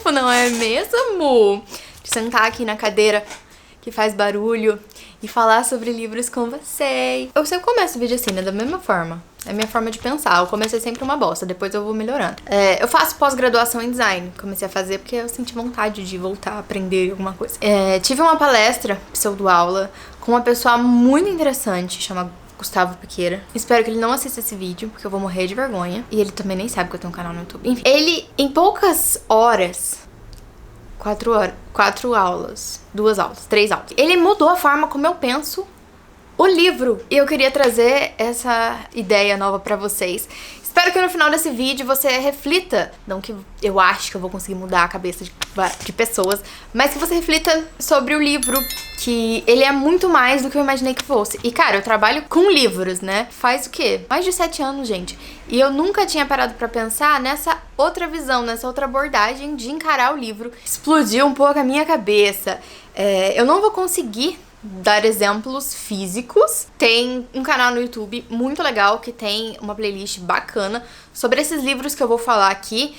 fofo, não é mesmo? De sentar aqui na cadeira que faz barulho e falar sobre livros com vocês. Eu sempre começo o vídeo assim, né? Da mesma forma. É a minha forma de pensar. O começo é sempre uma bosta, depois eu vou melhorando. Eu faço pós-graduação em design. Comecei a fazer porque eu senti vontade de voltar a aprender alguma coisa. Tive uma palestra, pseudo-aula, com uma pessoa muito interessante, chama Gustavo Piqueira. Espero que ele não assista esse vídeo, porque eu vou morrer de vergonha. E ele também nem sabe que eu tenho um canal no YouTube. Enfim, ele, em poucas horas... 4 aulas, 2 aulas, 3 aulas. Ele mudou a forma como eu penso o livro. E eu queria trazer essa ideia nova pra vocês. Espero que no final desse vídeo você reflita, não que eu acho que eu vou conseguir mudar a cabeça de pessoas, mas que você reflita sobre o livro, que ele é muito mais do que eu imaginei que fosse. E cara, eu trabalho com livros, né? Faz o quê? Mais de 7 anos, gente. E eu nunca tinha parado pra pensar nessa outra visão, nessa outra abordagem de encarar o livro. Explodiu um pouco a minha cabeça. Eu não vou conseguir dar exemplos físicos. Tem um canal no YouTube muito legal que tem uma playlist bacana sobre esses livros que eu vou falar aqui.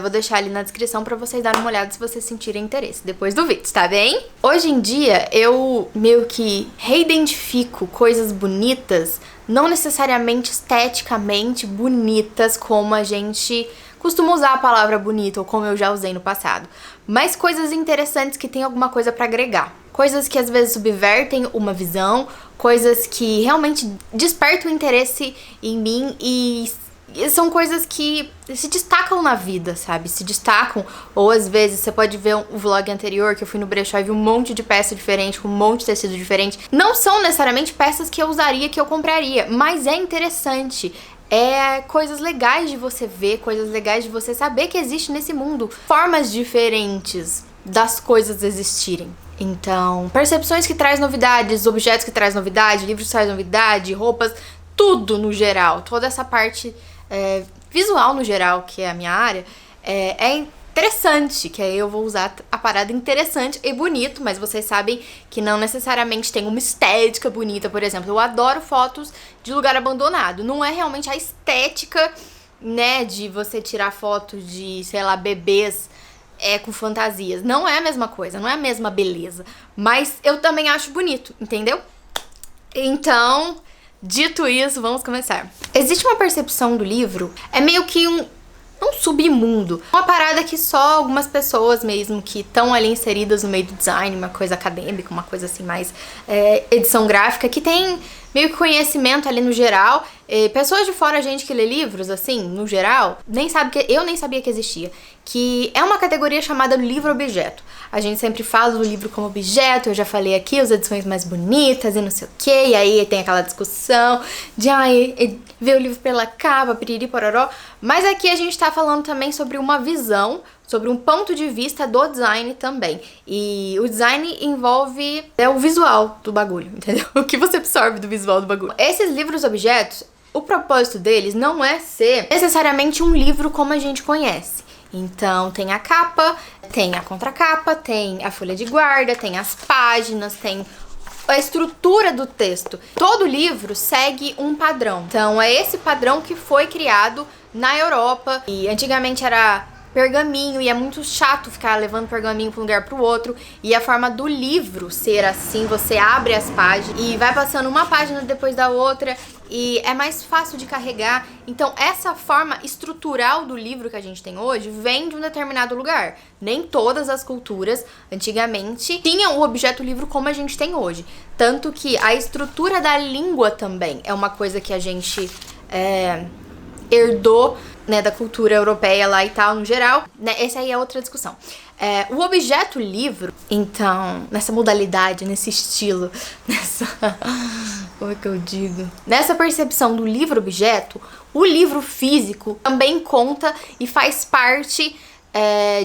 Vou deixar ali na descrição pra vocês darem uma olhada se vocês sentirem interesse depois do vídeo, tá bem? Hoje em dia eu meio que reidentifico coisas bonitas, não necessariamente esteticamente bonitas como a gente costuma usar a palavra bonita ou como eu já usei no passado, mas coisas interessantes que tem alguma coisa pra agregar. Coisas que às vezes subvertem uma visão, coisas que realmente despertam interesse em mim e são coisas que se destacam na vida, sabe? Se destacam, ou às vezes você pode ver um vlog anterior que eu fui no brechó e vi um monte de peça diferente, com um monte de tecido diferente. Não são necessariamente peças que eu usaria, que eu compraria, mas é interessante. Coisas legais de você ver, coisas legais de você saber que existe nesse mundo formas diferentes das coisas existirem. Então, percepções que traz novidades, objetos que traz novidade, livros que traz novidade, roupas, tudo no geral, toda essa parte visual no geral, que é a minha área, é interessante, que aí eu vou usar a parada interessante e bonito, mas vocês sabem que não necessariamente tem uma estética bonita, por exemplo. Eu adoro fotos de lugar abandonado, não é realmente a estética, né, de você tirar fotos de, sei lá, bebês com fantasias. Não é a mesma coisa, não é a mesma beleza. Mas eu também acho bonito, entendeu? Então, dito isso, vamos começar. Existe uma percepção do livro, é meio que um submundo. Uma parada que só algumas pessoas mesmo que estão ali inseridas no meio do design, uma coisa acadêmica, uma coisa assim mais edição gráfica, que tem meio que conhecimento ali no geral. Pessoas de fora, gente que lê livros, assim, no geral, eu nem sabia que existia. Que é uma categoria chamada livro-objeto. A gente sempre fala do livro como objeto, eu já falei aqui, as edições mais bonitas e não sei o que, e aí tem aquela discussão de ver o livro pela capa, piriri, pororó. Mas aqui a gente tá falando também sobre uma visão, sobre um ponto de vista do design também. E o design envolve o visual do bagulho, entendeu? O que você absorve do visual do bagulho. Esses livros-objetos, o propósito deles não é ser necessariamente um livro como a gente conhece. Então tem a capa, tem a contracapa, tem a folha de guarda, tem as páginas, tem a estrutura do texto. Todo livro segue um padrão. Então é esse padrão que foi criado na Europa. E antigamente era pergaminho e é muito chato ficar levando pergaminho para um lugar para o outro. E a forma do livro ser assim, você abre as páginas e vai passando uma página depois da outra e é mais fácil de carregar. Então essa forma estrutural do livro que a gente tem hoje vem de um determinado lugar. Nem todas as culturas antigamente tinham o objeto livro como a gente tem hoje. Tanto que a estrutura da língua também é uma coisa que a gente herdou, né, da cultura europeia lá e tal, no geral, né, essa aí é outra discussão. O objeto livro, então, nessa modalidade, nesse estilo, como é que eu digo? Nessa percepção do livro-objeto, o livro físico também conta e faz parte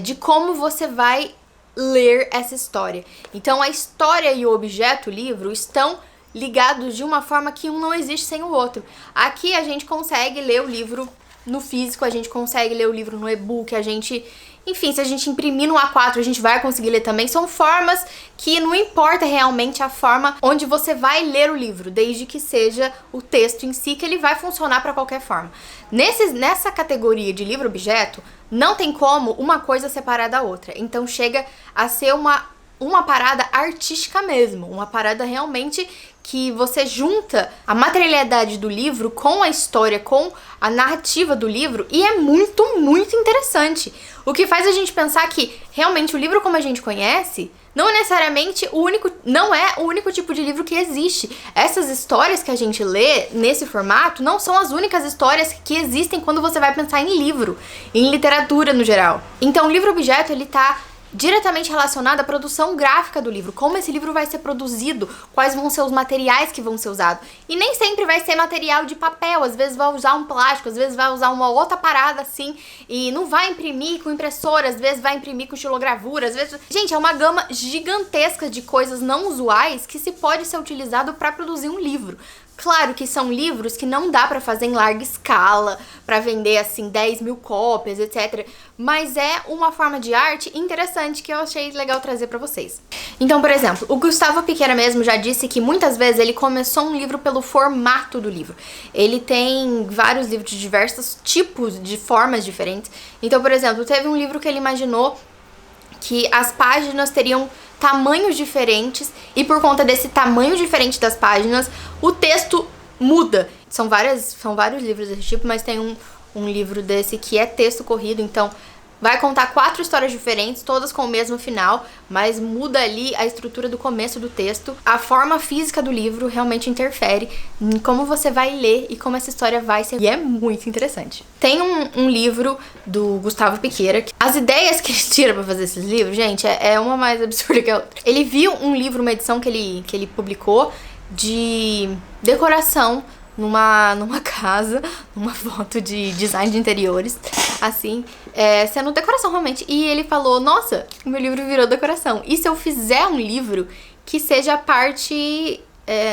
de como você vai ler essa história. Então, a história e o objeto livro estão ligados de uma forma que um não existe sem o outro. Aqui a gente consegue ler o livro no físico, a gente consegue ler o livro no e-book, a gente... Enfim, se a gente imprimir no A4, a gente vai conseguir ler também. São formas que não importa realmente a forma onde você vai ler o livro, desde que seja o texto em si, que ele vai funcionar para qualquer forma. Nessa categoria de livro-objeto, não tem como uma coisa separar da outra. Então chega a ser uma parada artística mesmo, uma parada realmente que você junta a materialidade do livro com a história, com a narrativa do livro, e é muito, muito interessante. O que faz a gente pensar que realmente o livro como a gente conhece não é necessariamente não é o único tipo de livro que existe. Essas histórias que a gente lê nesse formato não são as únicas histórias que existem quando você vai pensar em livro, em literatura no geral. Então o livro-objeto, ele tá diretamente relacionado à produção gráfica do livro, como esse livro vai ser produzido, quais vão ser os materiais que vão ser usados. E nem sempre vai ser material de papel, às vezes vai usar um plástico, às vezes vai usar uma outra parada assim, e não vai imprimir com impressora, às vezes vai imprimir com estilogravura, às vezes... Gente, é uma gama gigantesca de coisas não usuais que se pode ser utilizado para produzir um livro. Claro que são livros que não dá pra fazer em larga escala, pra vender assim 10 mil cópias, etc. Mas é uma forma de arte interessante que eu achei legal trazer pra vocês. Então, por exemplo, o Gustavo Piqueira mesmo já disse que muitas vezes ele começou um livro pelo formato do livro. Ele tem vários livros de diversos tipos, de formas diferentes. Então, por exemplo, teve um livro que ele imaginou que as páginas teriam tamanhos diferentes, e por conta desse tamanho diferente das páginas, o texto muda. São vários livros desse tipo, mas tem um livro desse que é texto corrido, então vai contar 4 histórias diferentes, todas com o mesmo final, mas muda ali a estrutura do começo do texto. A forma física do livro realmente interfere em como você vai ler e como essa história vai ser. E é muito interessante. Tem um livro do Gustavo Piqueira, que as ideias que ele tira pra fazer esses livros, gente, é uma mais absurda que a outra. Ele viu um livro, uma edição que ele publicou de decoração numa casa, numa foto de design de interiores, assim, sendo decoração realmente. E ele falou, nossa, o meu livro virou decoração. E se eu fizer um livro que seja a parte,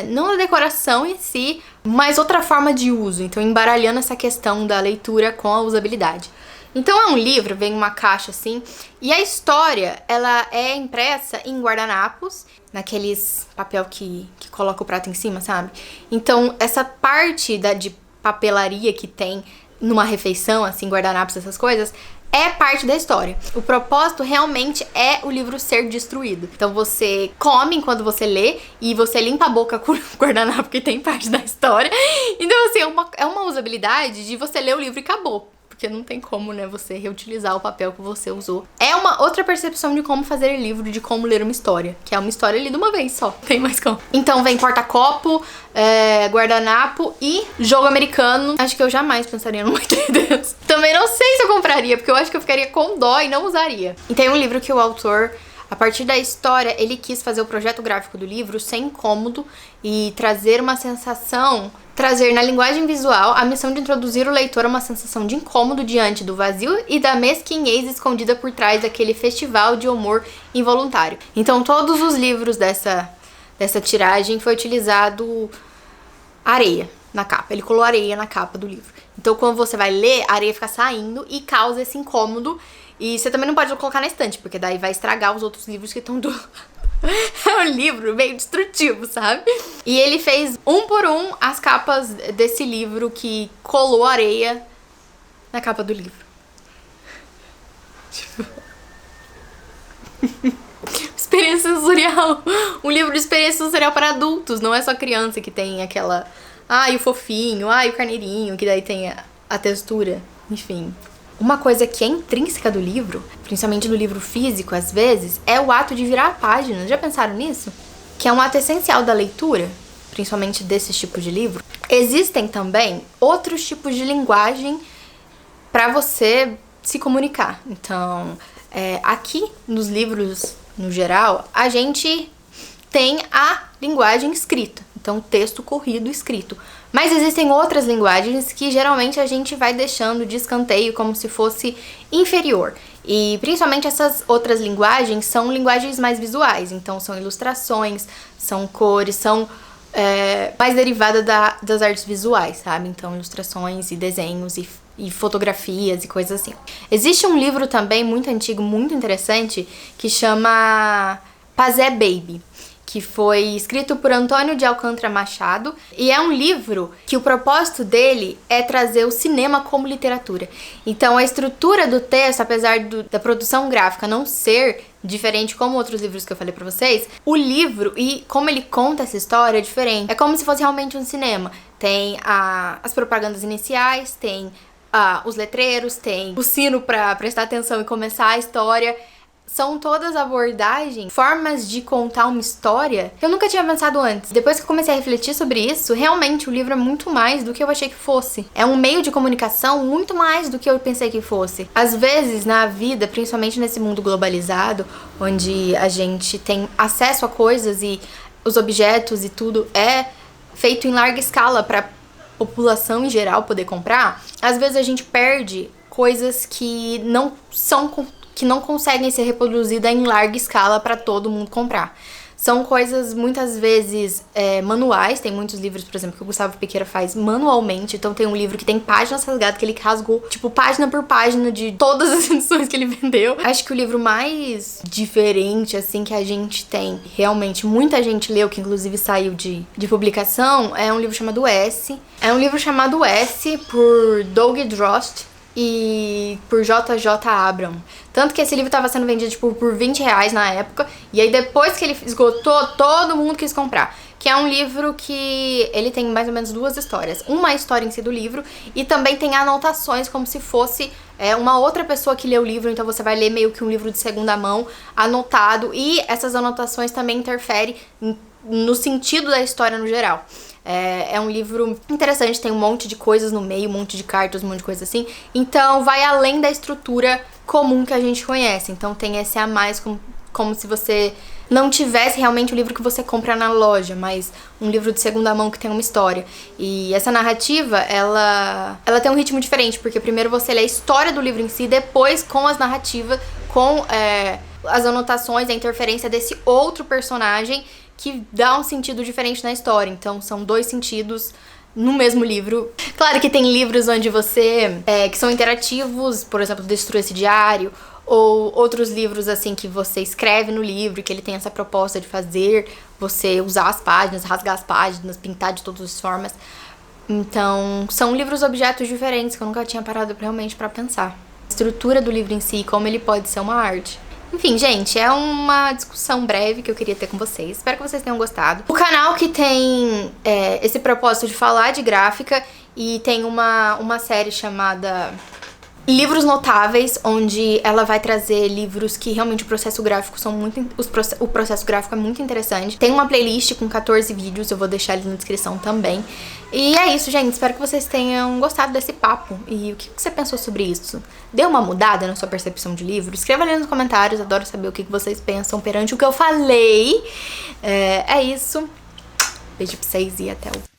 não da decoração em si, mas outra forma de uso. Então, embaralhando essa questão da leitura com a usabilidade. Então é um livro, vem uma caixa assim, e a história, ela é impressa em guardanapos, naqueles papel que coloca o prato em cima, sabe? Então essa parte de papelaria que tem numa refeição, assim, guardanapos, essas coisas, é parte da história. O propósito realmente é o livro ser destruído. Então você come enquanto você lê e você limpa a boca com o guardanapo que tem parte da história. Então assim, é uma usabilidade de você ler o livro e acabou. Porque não tem como, né, você reutilizar o papel que você usou. É uma outra percepção de como fazer livro, de como ler uma história. Que é uma história lida uma vez só, tem mais como. Então vem porta-copo, guardanapo e jogo americano. Acho que eu jamais pensaria numa ideia dessa. Também não sei se eu compraria, porque eu acho que eu ficaria com dó e não usaria. E tem um livro que o autor... A partir da história, ele quis fazer o projeto gráfico do livro sem incômodo e trazer uma sensação, trazer na linguagem visual a missão de introduzir o leitor a uma sensação de incômodo diante do vazio e da mesquinhez escondida por trás daquele festival de humor involuntário. Então, todos os livros dessa tiragem foi utilizado areia na capa. Ele colou areia na capa do livro. Então, quando você vai ler, a areia fica saindo e causa esse incômodo. E você também não pode colocar na estante, porque daí vai estragar os outros livros que estão do... É um livro meio destrutivo, sabe? E ele fez um por um as capas desse livro que colou areia na capa do livro. Tipo... Experiência sensorial. Um livro de experiência sensorial para adultos, não é só criança que tem aquela... Ai, o fofinho, ai, o carneirinho, que daí tem a textura, enfim... Uma coisa que é intrínseca do livro, principalmente do livro físico, às vezes, é o ato de virar a página. Já pensaram nisso? Que é um ato essencial da leitura, principalmente desses tipos de livro. Existem também outros tipos de linguagem para você se comunicar. Então, aqui nos livros, no geral, a gente tem a linguagem escrita. Então, texto corrido escrito. Mas existem outras linguagens que geralmente a gente vai deixando de escanteio como se fosse inferior. E principalmente essas outras linguagens são linguagens mais visuais. Então são ilustrações, são cores, são mais derivadas das artes visuais, sabe? Então ilustrações e desenhos e e fotografias e coisas assim. Existe um livro também muito antigo, muito interessante, que chama Pazé Baby, que foi escrito por Antônio de Alcântara Machado, e é um livro que o propósito dele é trazer o cinema como literatura. Então a estrutura do texto, apesar da produção gráfica não ser diferente como outros livros que eu falei pra vocês, o livro e como ele conta essa história é diferente. É como se fosse realmente um cinema. Tem as propagandas iniciais, tem os letreiros, tem o sino pra prestar atenção e começar a história. São todas abordagens, formas de contar uma história que eu nunca tinha pensado antes. Depois que eu comecei a refletir sobre isso, realmente o livro é muito mais do que eu achei que fosse. É um meio de comunicação muito mais do que eu pensei que fosse. Às vezes, na vida, principalmente nesse mundo globalizado, onde a gente tem acesso a coisas e os objetos e tudo é feito em larga escala para população em geral poder comprar, às vezes a gente perde coisas que não conseguem ser reproduzidas em larga escala para todo mundo comprar. São coisas, muitas vezes, manuais. Tem muitos livros, por exemplo, que o Gustavo Pequeira faz manualmente. Então tem um livro que tem páginas rasgadas, que ele rasgou, tipo, página por página de todas as edições que ele vendeu. Acho que o livro mais diferente, assim, que a gente tem, realmente, muita gente leu, que inclusive saiu de publicação, é um livro chamado S. É um livro chamado S, por Doug Drost e por JJ Abrams. Tanto que esse livro estava sendo vendido tipo, por R$20 na época. E aí depois que ele esgotou, todo mundo quis comprar. Que é um livro que ele tem mais ou menos 2 histórias. Uma história em si do livro e também tem anotações como se fosse uma outra pessoa que lê o livro. Então você vai ler meio que um livro de segunda mão anotado. E essas anotações também interferem no sentido da história no geral. É um livro interessante, tem um monte de coisas no meio, um monte de cartas, um monte de coisa assim. Então vai além da estrutura comum que a gente conhece. Então tem esse a mais, como se você não tivesse realmente o livro que você compra na loja, mas um livro de segunda mão que tem uma história. E essa narrativa, ela tem um ritmo diferente, porque primeiro você lê a história do livro em si, depois com as narrativas, com as anotações, a interferência desse outro personagem, que dá um sentido diferente na história. Então são 2 sentidos no mesmo livro. Claro que tem livros onde que são interativos, por exemplo, Destrua esse Diário, ou outros livros assim que você escreve no livro, que ele tem essa proposta de fazer você usar as páginas, rasgar as páginas, pintar de todas as formas. Então são livros objetos diferentes que eu nunca tinha parado realmente pra pensar. A estrutura do livro em si, como ele pode ser uma arte. Enfim, gente, é uma discussão breve que eu queria ter com vocês. Espero que vocês tenham gostado. O canal que tem esse propósito de falar de gráfica, e tem uma série chamada Livros Notáveis, onde ela vai trazer livros que realmente o processo gráfico o processo gráfico é muito interessante. Tem uma playlist com 14 vídeos, eu vou deixar ali na descrição também. E é isso, gente. Espero que vocês tenham gostado desse papo. E o que você pensou sobre isso? Deu uma mudada na sua percepção de livro? Escreva ali nos comentários, adoro saber o que vocês pensam perante o que eu falei. É isso. Beijo pra vocês e até o